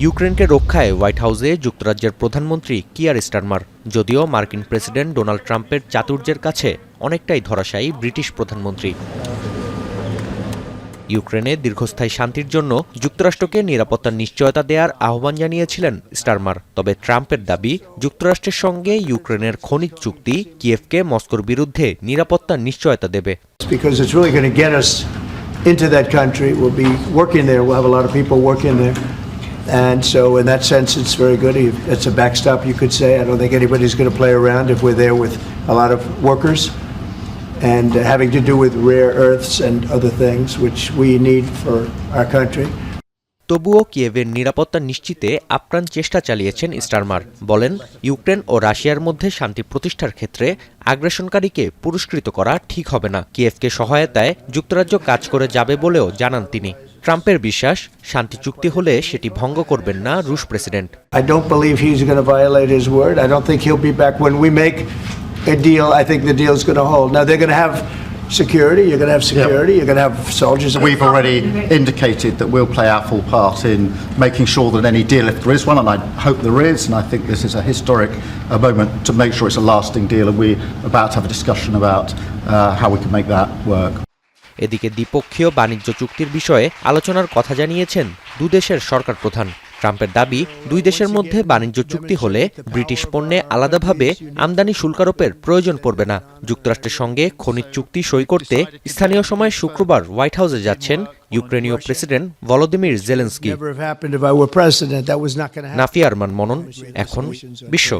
ইউক্রেনকে রক্ষায় হোয়াইট হাউসে যুক্তরাজ্যের প্রধানমন্ত্রী কিয়ার স্টারমার। যদিও মার্কিন প্রেসিডেন্ট ডোনাল্ড ট্রাম্পের চাতুর্যের কাছে অনেকটাই ধরাশায়ী ব্রিটিশ প্রধানমন্ত্রী। ইউক্রেনে দীর্ঘস্থায়ী শান্তির জন্য যুক্তরাষ্ট্রকে নিরাপত্তার নিশ্চয়তা দেওয়ার আহ্বান জানিয়েছিলেন স্টারমার। তবে ট্রাম্পের দাবি, যুক্তরাষ্ট্রের সঙ্গে ইউক্রেনের খনিজ চুক্তি কিয়েভকে মস্কোর বিরুদ্ধে নিরাপত্তার নিশ্চয়তা দেবে। Into that country, we'll be working there. We'll have a lot of people working there, and so in that sense, it's very good. It's a backstop, you could say. I don't think anybody's going to play around if we're there with a lot of workers and having to do with rare earths and other things which we need for our country. তবুও কিয়েভের নিরাপত্তা নিশ্চিতে আপ্রাণ চেষ্টা চালিয়েছেন Starmer. বলেন, Ukraine ও রাশিয়ার মধ্যে শান্তি প্রতিষ্ঠার ক্ষেত্রে আগ্রাসনকারীকে পুরস্কৃত করা ঠিক হবে না। কিয়েভকে সহায়তায় যুক্তরাজ্য কাজ করে যাবে বলেও জানান তিনি। ট্রাম্পের বিশ্বাস, শান্তি চুক্তি হলে সেটি ভঙ্গ করবেন না রুশ president. I don't believe he's going to violate his word. I don't think he'll be back when we make a deal. I think the deal's going to hold. Now they're going to have security, you're going to have security, you're going to have soldiers. We've already indicated that we'll play our full part in making sure that any deal, if there is one, and I hope there is, and I think this is a historic moment to make sure it's a lasting deal, and we're about to have a discussion about how we can make that work. এদিকে দ্বিপক্ষীয় বাণিজ্য চুক্তির বিষয়ে আলোচনার কথা জানিয়েছেন দুদেশের সরকার প্রধান। ট্রাম্পের দাবি, দুই দেশের মধ্যে বাণিজ্য চুক্তি হলে ব্রিটিশ পণ্যে আলাদাভাবে আমদানি শুল্ক আরোপের প্রয়োজন পড়বে না। যুক্তরাষ্ট্রের সঙ্গে খনিজ চুক্তি সই করতে স্থানীয় সময় শুক্রবার হোয়াইট হাউসে যাচ্ছেন ইউক্রেনীয় president Volodymyr Zelensky. Nafia Arman মনন, এখন বিশ্ব।